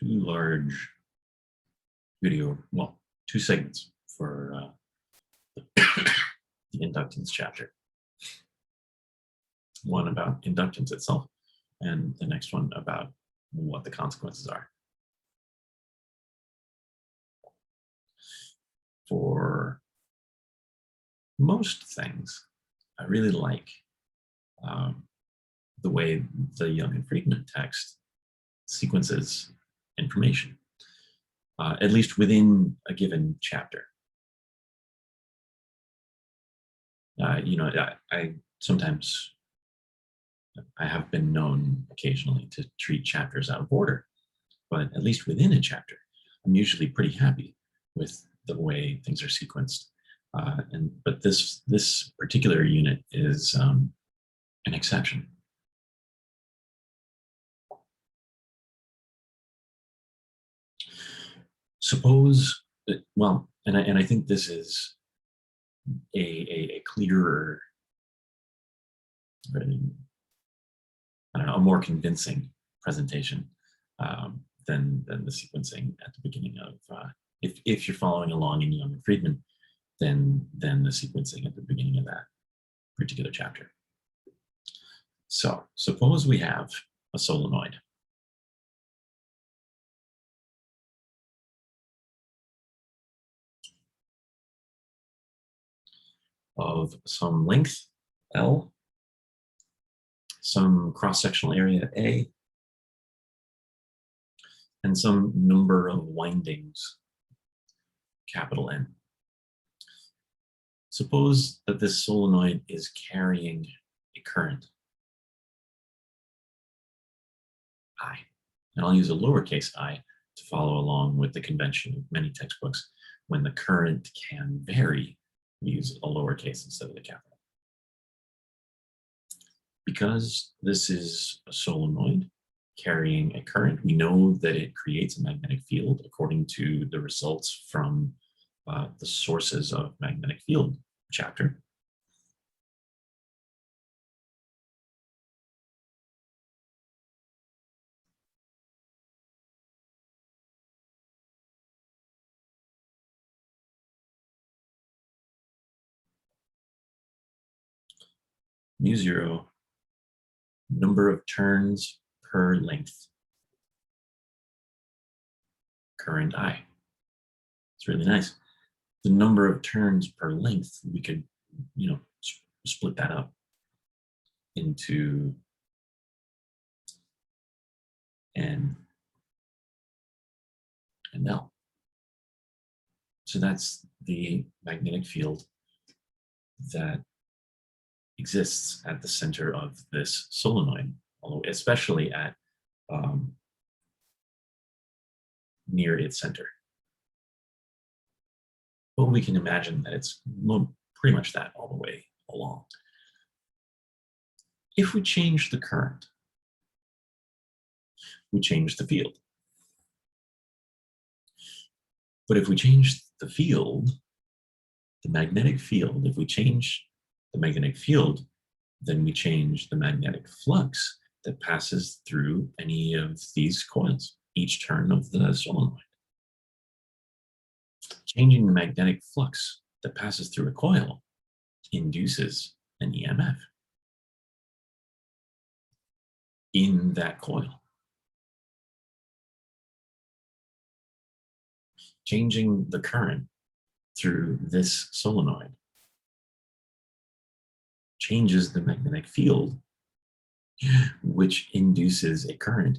large video, well, 2 segments for the inductance chapter. One about inductance itself, and the next one about what the consequences are. For most things, I really like the way the Young and Friedman text sequences information, at least within a given chapter. I sometimes I have been known occasionally to treat chapters out of order, but at least within a chapter, I'm usually pretty happy with the way things are sequenced. But this particular unit is an exception. Suppose, well, and I think this is a clearer, I don't know, a more convincing presentation than the sequencing at the beginning of, if you're following along in Young and Friedman, then the sequencing at the beginning of that particular chapter. So suppose we have a solenoid. Of some length, L, some cross-sectional area, A, and some number of windings, capital N. Suppose that this solenoid is carrying a current, I. And I'll use a lowercase I to follow along with the convention of many textbooks. When the current can vary, we use a lowercase instead of the capital. Because this is a solenoid carrying a current, we know that it creates a magnetic field according to the results from the sources of magnetic field chapter. mu0, number of turns per length, current I. It's really nice. The number of turns per length, we could, split that up into N and L. So that's the magnetic field that exists at the center of this solenoid, although especially at near its center. But we can imagine that it's pretty much that all the way along. If we change the current, we change the field. But if we change the field, the magnetic field, if we change the magnetic field, then we change the magnetic flux that passes through any of these coils, each turn of the solenoid. Changing the magnetic flux that passes through a coil induces an EMF in that coil. Changing the current through this solenoid changes the magnetic field, which induces a current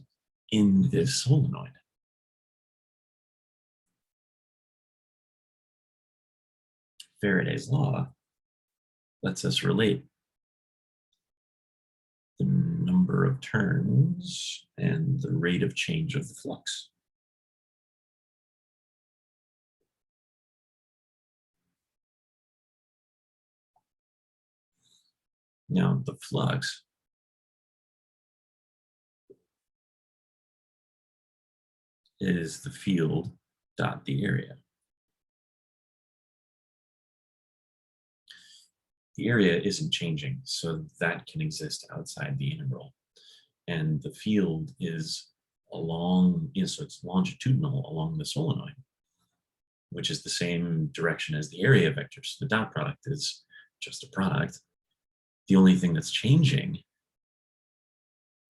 in this solenoid. Faraday's law lets us relate the number of turns and the rate of change of the flux. Now, the flux is the field dot the area. the area isn't changing, so that can exist outside the integral. And the field is along, so it's longitudinal along the solenoid, which is the same direction as the area vector. So the dot product is just a product. The only thing that's changing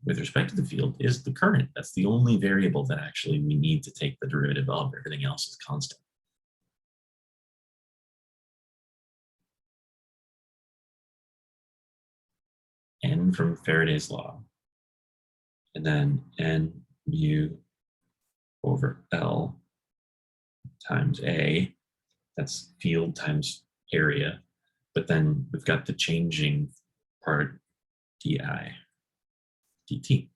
with respect to the field is the current. That's the only variable that actually we need to take the derivative of. Everything else is constant. N from Faraday's law. And then N mu over L times A. That's field times area. But then we've got the changing part di dt.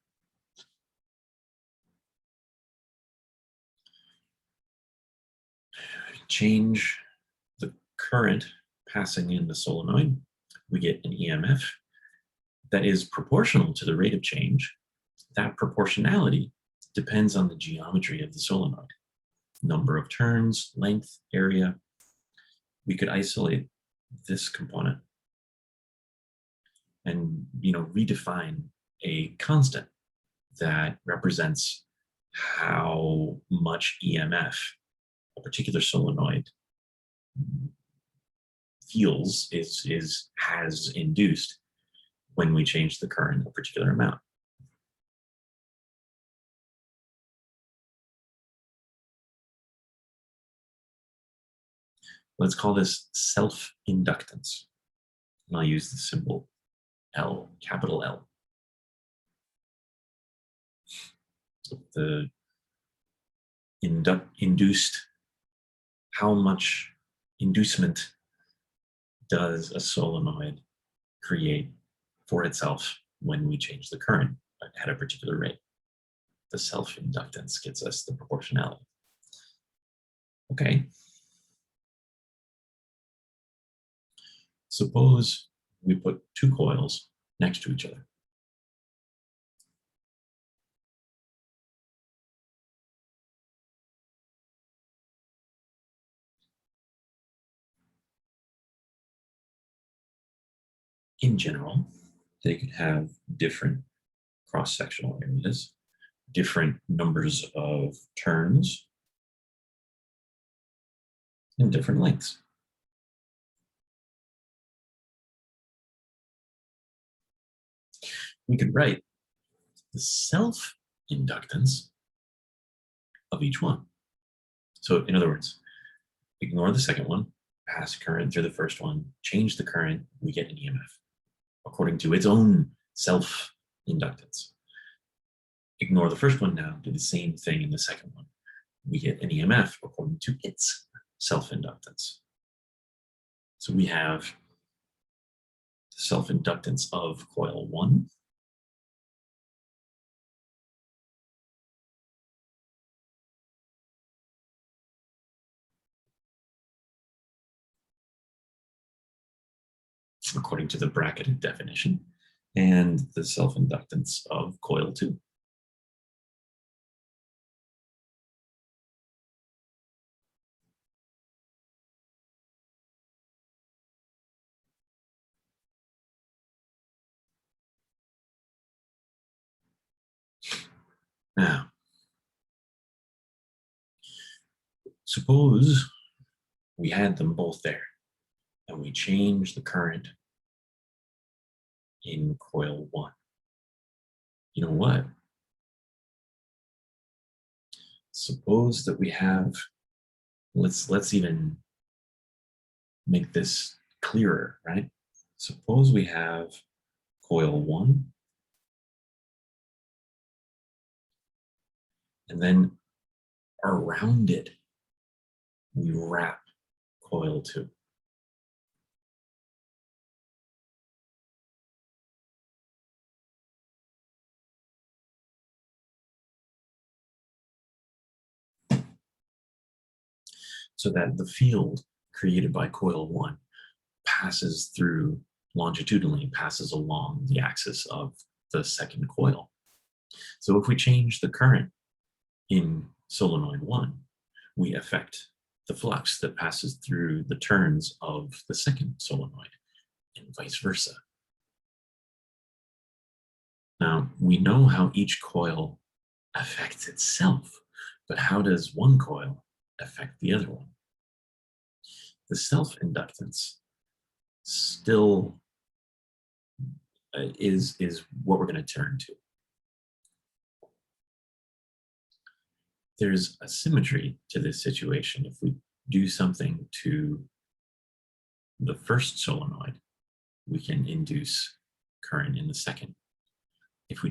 Change the current passing in the solenoid, we get an EMF that is proportional to the rate of change. That proportionality depends on the geometry of the solenoid. Number of turns, length, area. We could isolate this component and redefine a constant that represents how much EMF a particular solenoid feels has induced when we change the current a particular amount. Let's call this self-inductance. And I'll use the symbol L, capital L. So the induced, how much inducement does a solenoid create for itself when we change the current at a particular rate? The self-inductance gets us the proportionality. Okay. Suppose we put two coils next to each other. In general, they could have different cross-sectional areas, different numbers of turns, and different lengths. We could write the self-inductance of each one. So in other words, ignore the second one, pass current through the first one, change the current, we get an EMF according to its own self-inductance. Ignore the first one now, do the same thing in the second one. We get an EMF according to its self-inductance. So we have the self-inductance of coil 1. According to the bracketed definition, and the self-inductance of coil 2. Now, suppose we had them both there, and we change the current in coil 1. You know what? Suppose that we have, let's even make this clearer, right? Suppose we have coil 1, and then around it, we wrap coil 2. So that the field created by coil 1 passes through longitudinally, passes along the axis of the second coil. So if we change the current in solenoid 1, we affect the flux that passes through the turns of the second solenoid. and vice versa. Now, we know how each coil affects itself, but how does one coil affect the other one? The self-inductance still is what we're going to turn to. There's a symmetry to this situation. If we do something to the first solenoid, we can induce current in the second. If we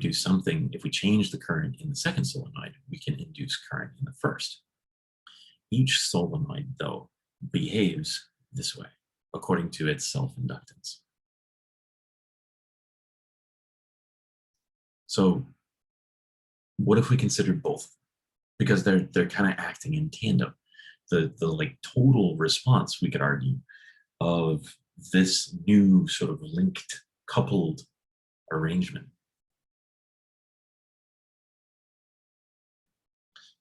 change the current in the second solenoid, we can induce current in the first. Each solenoid, though, behaves this way, according to its self-inductance. So what if we consider both? Because they're kind of acting in tandem. The like total response, we could argue, of this new sort of linked, coupled arrangement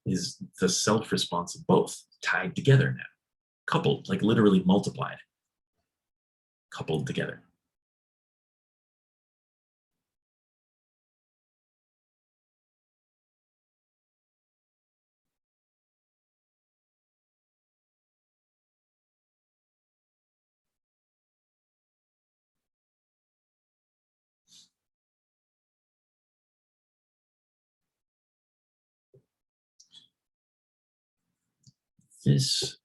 is the self-response of both tied together now, coupled, like literally multiplied, coupled together. This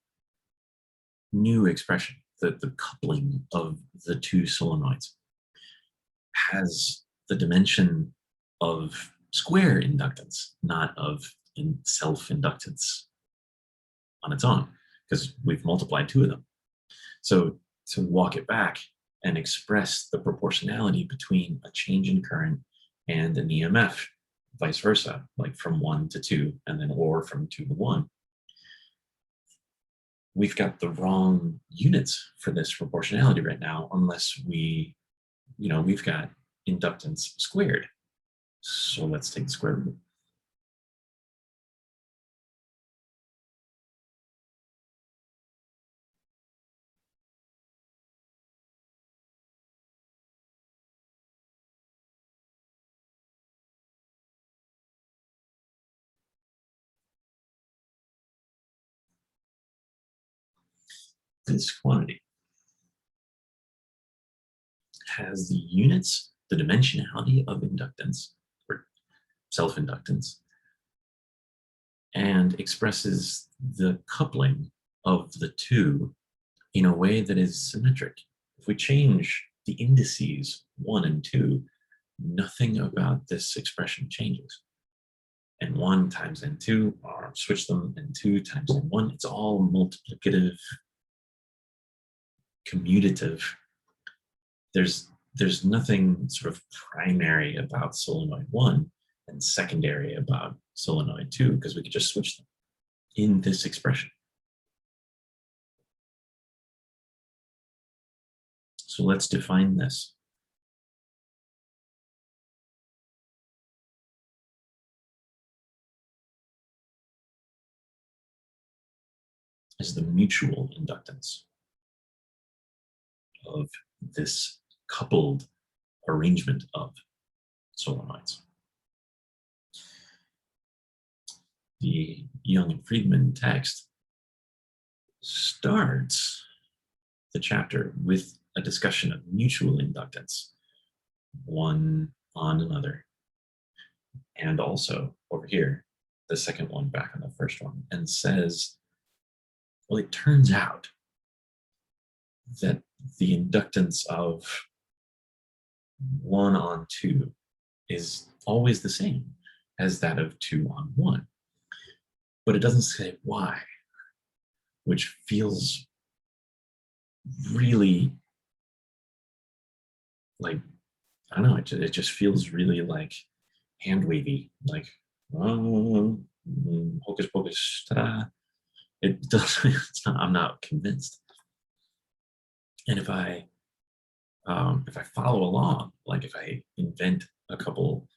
new expression, the coupling of the two solenoids, has the dimension of square inductance, not of self-inductance on its own, because we've multiplied two of them. So to walk it back and express the proportionality between a change in current and an EMF, vice versa, like from 1 to 2, and then or from 2 to 1, we've got the wrong units for this proportionality right now, unless we've got inductance squared. So let's take the square root. This quantity has the units, the dimensionality of inductance, or self-inductance, and expresses the coupling of the two in a way that is symmetric. If we change the indices 1 and 2, nothing about this expression changes. And 1 times n2, or switch them, and 2 times n1, it's all multiplicative, commutative. There's nothing sort of primary about solenoid 1 and secondary about solenoid 2, because we could just switch them in this expression. So let's define this. As the mutual inductance of this coupled arrangement of solenoids. The Young and Friedman text starts the chapter with a discussion of mutual inductance, one on another, and also over here, the second one back on the first one, and says, well, it turns out that the inductance of 1 on 2 is always the same as that of 2 on 1. But it doesn't say why, which feels really like, I don't know, it just feels really like hand wavy, like, oh, hocus pocus, ta-da. It doesn't, I'm not convinced. And if I follow along, like if I invent a couple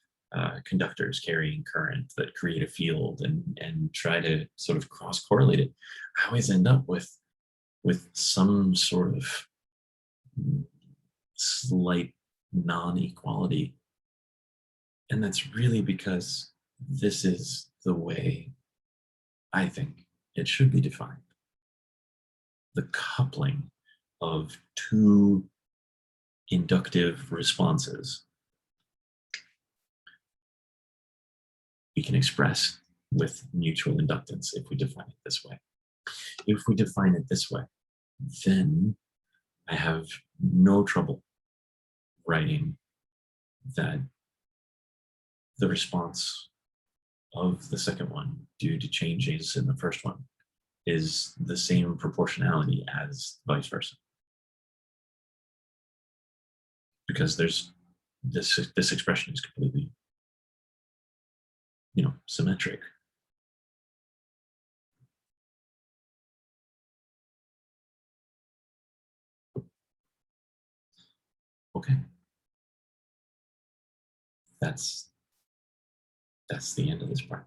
conductors carrying current that create a field and try to sort of cross-correlate it, I always end up with some sort of slight non-equality. And that's really because this is the way I think it should be defined. The coupling of two inductive responses we can express with mutual inductance if we define it this way. If we define it this way, then I have no trouble writing that the response of the second one due to changes in the first one is the same proportionality as vice versa. Because there's this expression is completely, symmetric. Okay. That's the end of this part.